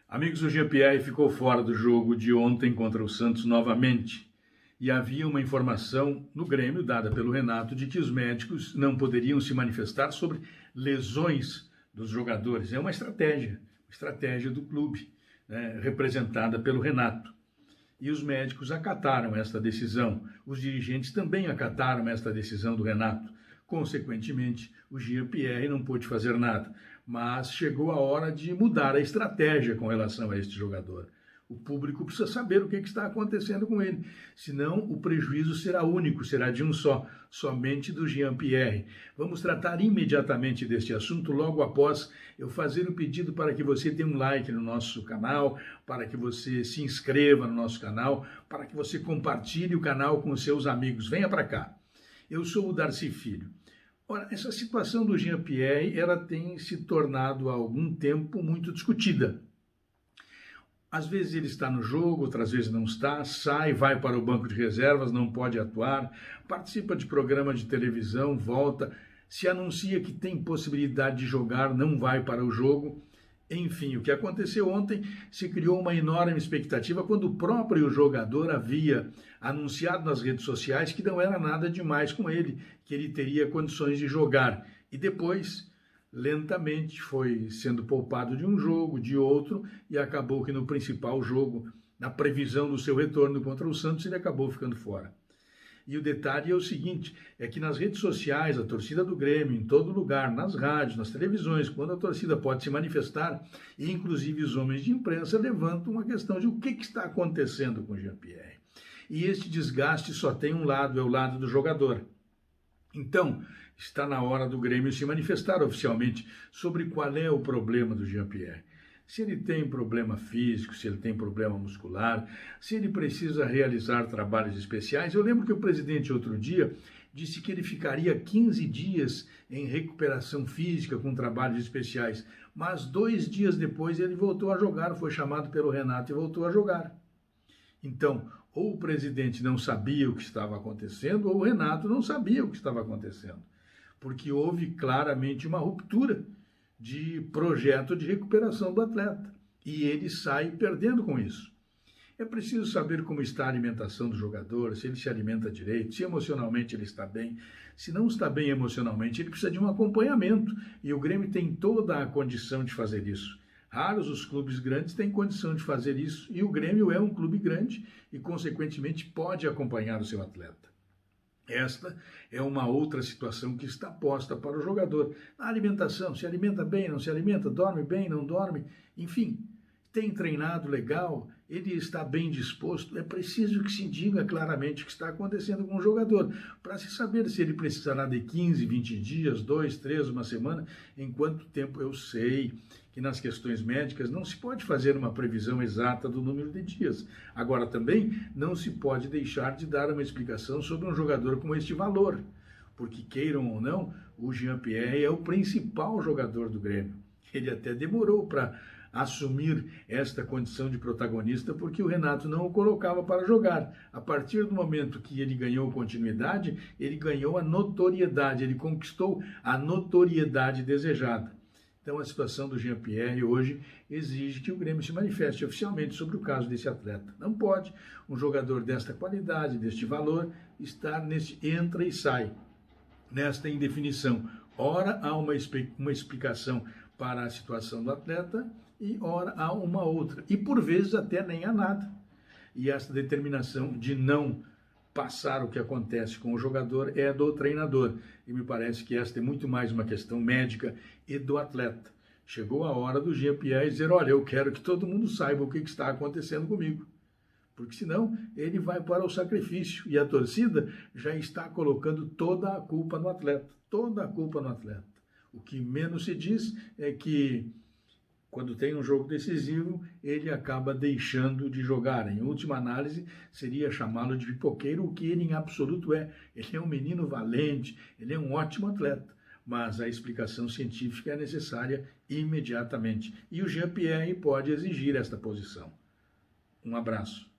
Amigos, o Jean-Pierre ficou fora do jogo de ontem contra o Santos novamente. E havia uma informação no Grêmio, dada pelo Renato, de que os médicos não poderiam se manifestar sobre lesões dos jogadores. É uma estratégia do clube, né, representada pelo Renato. E os médicos acataram esta decisão. Os dirigentes também acataram esta decisão do Renato. Consequentemente, o Jean-Pierre não pôde fazer nada. Mas chegou a hora de mudar a estratégia com relação a este jogador. O público precisa saber o que está acontecendo com ele. Senão, o prejuízo será único, será de um só, somente do Jean-Pierre. Vamos tratar imediatamente deste assunto logo após eu fazer o pedido para que você dê um like no nosso canal, para que você se inscreva no nosso canal, para que você compartilhe o canal com os seus amigos. Venha para cá. Eu sou o Darcy Filho. Ora, essa situação do Jean-Pierre, ela tem se tornado há algum tempo muito discutida. Às vezes ele está no jogo, outras vezes não está, sai, vai para o banco de reservas, não pode atuar, participa de programa de televisão, volta, se anuncia que tem possibilidade de jogar, não vai para o jogo. Enfim, o que aconteceu ontem, se criou uma enorme expectativa quando o próprio jogador havia anunciado nas redes sociais que não era nada demais com ele, que ele teria condições de jogar. E depois, lentamente, foi sendo poupado de um jogo, de outro, e acabou que no principal jogo, na previsão do seu retorno contra o Santos, ele acabou ficando fora. E o detalhe é o seguinte, é que nas redes sociais, a torcida do Grêmio, em todo lugar, nas rádios, nas televisões, quando a torcida pode se manifestar, e inclusive os homens de imprensa levantam uma questão de o que está acontecendo com o Jean-Pierre. E este desgaste só tem um lado, é o lado do jogador. Então, está na hora do Grêmio se manifestar oficialmente sobre qual é o problema do Jean-Pierre. Se ele tem problema físico, se ele tem problema muscular, se ele precisa realizar trabalhos especiais. Eu lembro que o presidente outro dia disse que ele ficaria 15 dias em recuperação física com trabalhos especiais, mas 2 dias depois ele voltou a jogar, foi chamado pelo Renato e voltou a jogar. Então, ou o presidente não sabia o que estava acontecendo, ou o Renato não sabia o que estava acontecendo, porque houve claramente uma ruptura de projeto de recuperação do atleta. E ele sai perdendo com isso. É preciso saber como está a alimentação do jogador, se ele se alimenta direito, se emocionalmente ele está bem. Se não está bem emocionalmente, ele precisa de um acompanhamento. E o Grêmio tem toda a condição de fazer isso. Raros os clubes grandes têm condição de fazer isso. E o Grêmio é um clube grande e, consequentemente, pode acompanhar o seu atleta. Esta é uma outra situação que está posta para o jogador. A alimentação, se alimenta bem, não se alimenta, dorme bem, não dorme, enfim, tem treinado legal, ele está bem disposto. É preciso que se diga claramente o que está acontecendo com o jogador, para se saber se ele precisará de 15, 20 dias, 2, 3, uma semana, em quanto tempo. Eu sei que nas questões médicas não se pode fazer uma previsão exata do número de dias. Agora também não se pode deixar de dar uma explicação sobre um jogador com este valor, porque queiram ou não, o Jean-Pierre é o principal jogador do Grêmio. Ele até demorou para assumir esta condição de protagonista, porque o Renato não o colocava para jogar. A partir do momento que ele ganhou continuidade, ele ganhou a notoriedade, ele conquistou a notoriedade desejada. Então, a situação do Jean-Pierre hoje exige que o Grêmio se manifeste oficialmente sobre o caso desse atleta. Não pode um jogador desta qualidade, deste valor, estar nesse entra e sai, nesta indefinição. Ora há uma explicação para a situação do atleta e ora há uma outra. E por vezes até nem há nada. E essa determinação de não passar o que acontece com o jogador é do treinador. E me parece que esta é muito mais uma questão médica e do atleta. Chegou a hora do Jean-Pierre dizer, olha, eu quero que todo mundo saiba o que está acontecendo comigo. Porque senão ele vai para o sacrifício. E a torcida já está colocando toda a culpa no atleta. Toda a culpa no atleta. O que menos se diz é que quando tem um jogo decisivo, ele acaba deixando de jogar. Em última análise, seria chamá-lo de pipoqueiro, o que ele em absoluto é. Ele é um menino valente, ele é um ótimo atleta, mas a explicação científica é necessária imediatamente. E o Jean-Pierre pode exigir esta posição. Um abraço.